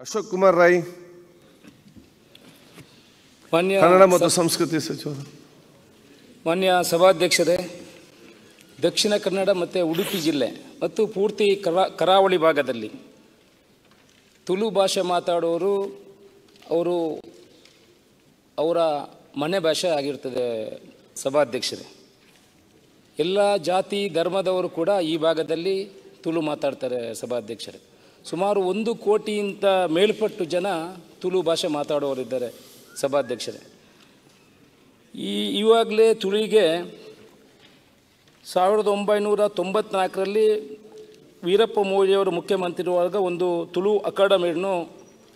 ಅಶೋಕ್ ಕುಮಾರ್ ರಾಯ್, ಕನ್ನಡ ಮತ್ತು ಸಂಸ್ಕೃತಿ ಸಚಿವರು. ಮಾನ್ಯ ಸಭಾಧ್ಯಕ್ಷರೇ, ದಕ್ಷಿಣ ಕನ್ನಡ ಮತ್ತು ಉಡುಪಿ ಜಿಲ್ಲೆ ಮತ್ತು ಪೂರ್ತಿ ಕರಾವಳಿ ಭಾಗದಲ್ಲಿ ತುಳು ಭಾಷೆ ಮಾತಾಡೋರು ಅವರ ಮನೆ ಭಾಷೆ ಆಗಿರ್ತದೆ. ಸಭಾಧ್ಯಕ್ಷರೇ, ಎಲ್ಲ ಜಾತಿ ಧರ್ಮದವರು ಕೂಡ ಈ ಭಾಗದಲ್ಲಿ ತುಳು ಮಾತಾಡ್ತಾರೆ. ಸಭಾಧ್ಯಕ್ಷರೇ, ಸುಮಾರು 1 ಕೋಟಿಯಿಂದ ಮೇಲ್ಪಟ್ಟು ಜನ ತುಳು ಭಾಷೆ ಮಾತಾಡೋರಿದ್ದಾರೆ. ಸಭಾಧ್ಯಕ್ಷರೇ, ಇವಾಗಲೇ ತುಳುವಿಗೆ 1994ರಲ್ಲಿ ವೀರಪ್ಪ ಮೊಯ್ಲಿಯವರು ಮುಖ್ಯಮಂತ್ರಿ ಇರುವಾಗ ಒಂದು ತುಳು ಅಕಾಡೆಮಿಯನ್ನು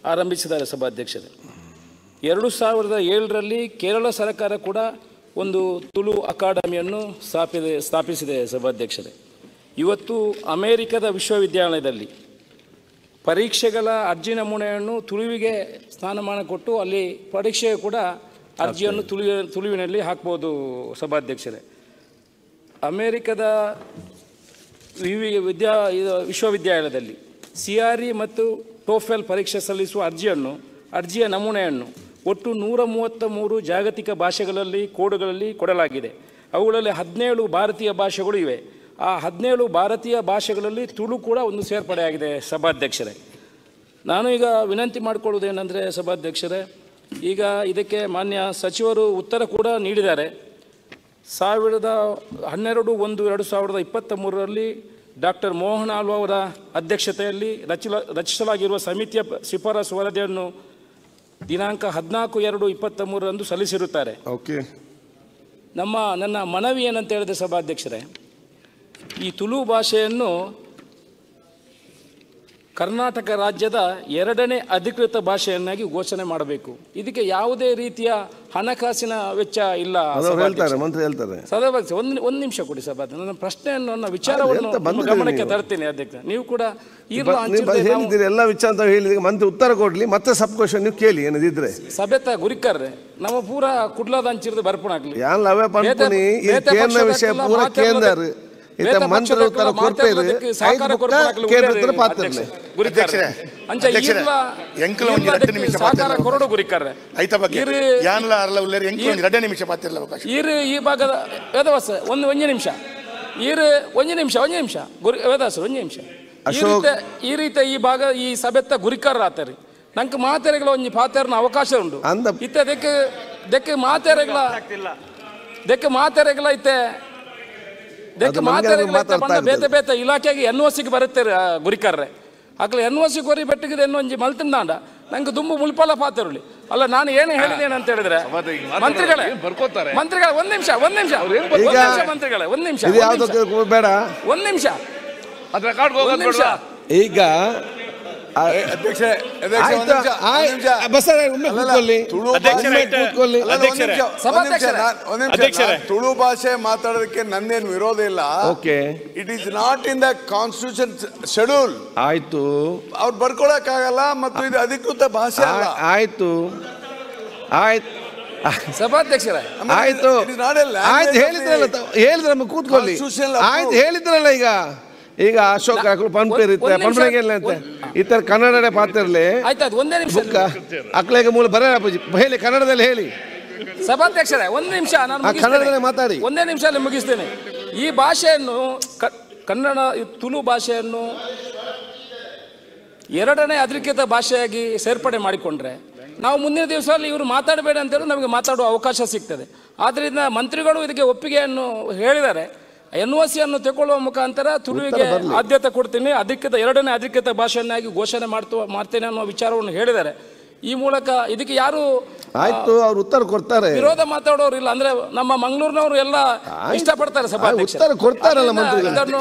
ಆರಂಭಿಸಿದ್ದಾರೆ. ಸಭಾಧ್ಯಕ್ಷರೇ, 2007ರಲ್ಲಿ ಕೇರಳ ಸರ್ಕಾರ ಕೂಡ ಒಂದು ತುಳು ಅಕಾಡೆಮಿಯನ್ನು ಸ್ಥಾಪಿಸಿದೆ. ಸಭಾಧ್ಯಕ್ಷರೇ, ಇವತ್ತು ಅಮೇರಿಕದ ವಿಶ್ವವಿದ್ಯಾಲಯದಲ್ಲಿ ಪರೀಕ್ಷೆಗಳ ಅರ್ಜಿ ನಮೂನೆಯನ್ನು ತುಳುವಿಗೆ ಸ್ಥಾನಮಾನ ಕೊಟ್ಟು ಅಲ್ಲಿ ಪರೀಕ್ಷೆಗೆ ಕೂಡ ಅರ್ಜಿಯನ್ನು ತುಳುವಿನಲ್ಲಿ ಹಾಕ್ಬೋದು. ಸಭಾಧ್ಯಕ್ಷರೇ, ಅಮೇರಿಕದ ವಿಶ್ವವಿದ್ಯಾಲಯದಲ್ಲಿ CRE ಮತ್ತು TOEFL ಪರೀಕ್ಷೆ ಸಲ್ಲಿಸುವ ಅರ್ಜಿಯ ನಮೂನೆಯನ್ನು ಒಟ್ಟು 133 ಜಾಗತಿಕ ಭಾಷೆಗಳಲ್ಲಿ ಕೋಡ್ಗಳಲ್ಲಿ ಕೊಡಲಾಗಿದೆ. ಅವುಗಳಲ್ಲಿ 17 ಭಾರತೀಯ ಭಾಷೆಗಳು ಇವೆ. ಆ 17 ಭಾರತೀಯ ಭಾಷೆಗಳಲ್ಲಿ ತುಳು ಕೂಡ ಒಂದು ಸೇರ್ಪಡೆಯಾಗಿದೆ. ಸಭಾಧ್ಯಕ್ಷರೇ, ನಾನು ಈಗ ವಿನಂತಿ ಮಾಡಿಕೊಳ್ಳುವುದೇನೆಂದರೆ, ಸಭಾಧ್ಯಕ್ಷರೇ, ಈಗ ಇದಕ್ಕೆ ಮಾನ್ಯ ಸಚಿವರು ಉತ್ತರ ಕೂಡ ನೀಡಿದ್ದಾರೆ. 12/1/2023ರಲ್ಲಿ ಡಾಕ್ಟರ್ ಮೋಹನ್ ಆಳ್ವ ಅವರ ಅಧ್ಯಕ್ಷತೆಯಲ್ಲಿ ರಚಿಸಲಾಗಿರುವ ಸಮಿತಿಯ ಶಿಫಾರಸು ವರದಿಯನ್ನು ದಿನಾಂಕ 14/2/23ರಂದು ಸಲ್ಲಿಸಿರುತ್ತಾರೆ. ಓಕೆ, ನನ್ನ ಮನವಿ ಏನಂತ ಹೇಳಿದೆ ಸಭಾಧ್ಯಕ್ಷರೇ, ಈ ತುಳು ಭಾಷೆಯನ್ನು ಕರ್ನಾಟಕ ರಾಜ್ಯದ 2ನೇ ಅಧಿಕೃತ ಭಾಷೆಯನ್ನಾಗಿ ಘೋಷಣೆ ಮಾಡಬೇಕು. ಇದಕ್ಕೆ ಯಾವುದೇ ರೀತಿಯ ಹಣಕಾಸಿನ ವೆಚ್ಚ ಇಲ್ಲ. ಮಂತ್ರಿ ಹೇಳ್ತಾರೆ. ಸಭಾಧ್ಯಕ್ಷ, ಒಂದು ನಿಮಿಷ ಕೊಡಿ ಸಭಾಧ್ಯಕ್ಷ, ನನ್ನ ಪ್ರಶ್ನೆಯನ್ನು, ನನ್ನ ವಿಚಾರವನ್ನು ಗಮನಕ್ಕೆ ತರ್ತೀನಿ. ಅಧ್ಯಕ್ಷ, ನೀವು ಕೂಡ ಎಲ್ಲ ವಿಚಾರ ಅಂತ ಹೇಳಿದ್ರೆ ಮಂತ್ರಿ ಉತ್ತರ ಕೊಡ್ಲಿ, ಮತ್ತೆ ಸಬ್ ಕ್ವಶನ್ ನೀವು ಕೇಳಿ ಏನಿದ್ರೆ ಸಭೆತ ಗುರಿಕರ್ರೆ ನಮ್ಮ ಪೂರ ಕುಡ್ಲಾದ ಹಂಚಿರದ ಬರ್ಪಣಾಗ್ಲಿ ಯಾನ್ ಲವೆ ಪಂಪನಿ ಈ ಕೇಂದ್ರ ವಿಷಯ ಪೂರ ಕೇಂದ್ರ ಮಂತ್ರಿ ಉತ್ತರ ಕೊಡ್ತೇವೆ. ಈ ಭಾಗದ ವೇದವಾಸ ಒಂದು ನಿಮಿಷ ವೇದವಾಸ ಒಂದು ನಿಮಿಷ. ಈ ರೀತಿ ಈ ಭಾಗ ಈ ಸಭೆತ್ತ ಗುರಿಕಾರ ಆತರಿ ನಂಗೆ ಮಾತೆರೆಗಳ ಒಂದು ಪಾತೆರನ ಅವಕಾಶ ಉಂಟು. ಇತ್ತೆ ದೆಕ್ಕೆ ಮಾತೆರೆಗಳ ಇತ್ತೆ ಬೇತೆ ಇಲಾಖೆಗೆ NOCಗೆ ಬರುತ್ತೆ ಗುರಿಕಾರ್ರೆ ಅಕ್ಲ NOC ಕೊರಿ ಬೆಟ್ಟಿಗೆ ಒಂಜಿ ಮಲ್ತಿಂದಾಂಡ ನಂಗೆ ದುಂಬು ಮುಲ್ಪಲ್ಲ ಪಾತಿರುಳಿ ಅಲ್ಲ. ನಾನು ಏನು ಹೇಳಿದ್ದೇನೆ ಅಂತ ಹೇಳಿದ್ರೆ, ಮಂತ್ರಿಗಳೇ ಒಂದ್ ನಿಮಿಷ ಈಗ ತುಳು ಭಾಷೆ ಮಾತಾಡೋದಕ್ಕೆ ನಂದೇನು ವಿರೋಧ ಇಲ್ಲ. It is not in the constitution schedule. ಆಯ್ತು, ಅವ್ರು ಬರ್ಕೊಳಕ್ ಆಗಲ್ಲ ಮತ್ತು ಇದು ಅಧಿಕೃತ ಭಾಷೆ ಅಲ್ಲ. ಆಯ್ತು ಸಭಾಧ್ಯಕ್ಷರೇ, ಆಯ್ತು ಹೇಳಿದ್ರಲ್ಲ ಕೂತ್ಕೊಳ್ಳಿ. ಆಯ್ತು ಹೇಳಿದ್ರಲ್ಲ. ಈಗ ಅಶೋಕ್ ಪಂಪೇರಿತ್ತೆ ಇತರ ಕನ್ನಡ ಪಾತಿರ್ಲಿ ಅಕ್ಲೆಗೆ ಮೂಲ ಬರ ಹೇಳಿ, ಕನ್ನಡದಲ್ಲಿ ಹೇಳಿ. ಸಭಾಧ್ಯಕ್ಷರೇ, ಒಂದು ನಿಮಿಷ, ನಾನು ಕನ್ನಡದಲ್ಲಿ ಮಾತಾಡಿ. ಒಂದೇ ನಿಮಿಷದಲ್ಲಿ ಮುಗಿಸ್ತೇನೆ. ಈ ಭಾಷೆಯನ್ನು ಕನ್ನಡ ತುಳು ಭಾಷೆಯನ್ನು 2ನೇ ಅಧಿಕೃತ ಭಾಷೆಯಾಗಿ ಸೇರ್ಪಡೆ ಮಾಡಿಕೊಂಡ್ರೆ ನಾವು ಮುಂದಿನ ದಿವಸದಲ್ಲಿ ಇವರು ಮಾತಾಡಬೇಡ ಅಂತೇಳಿ ನಮಗೆ ಮಾತಾಡುವ ಅವಕಾಶ ಸಿಗ್ತದೆ. ಆದ್ದರಿಂದ ಮಂತ್ರಿಗಳು ಇದಕ್ಕೆ ಒಪ್ಪಿಗೆಯನ್ನು ಹೇಳಿದ್ದಾರೆ. NOC ಅನ್ನು ತಗೊಳ್ಳುವ ಮುಖಾಂತರ ತುಳುವಿಗೆ ಆದ್ಯತೆ ಕೊಡ್ತೀನಿ, 2ನೇ ಅಧಿಕೃತ ಭಾಷೆಯನ್ನಾಗಿ ಘೋಷಣೆ ಮಾಡ್ತೇನೆ ಅನ್ನೋ ವಿಚಾರವನ್ನು ಹೇಳಿದ್ದಾರೆ. ಈ ಮೂಲಕ ಇದಕ್ಕೆ ಯಾರು ಆಯ್ತು ಅವ್ರು ಉತ್ತರ ಕೊಡ್ತಾರೆ, ವಿರೋಧ ಮಾತಾಡೋರು ಇಲ್ಲ. ಅಂದ್ರೆ ನಮ್ಮ ಮಂಗಳೂರಿನವರು ಎಲ್ಲ ಇಷ್ಟಪಡ್ತಾರೆ. ಸಭಾಧ್ಯಕ್ಷ ಉತ್ತರ ಕೊಡ್ತಾರಲ್ಲ ಮಂತ್ರಿಗಳು.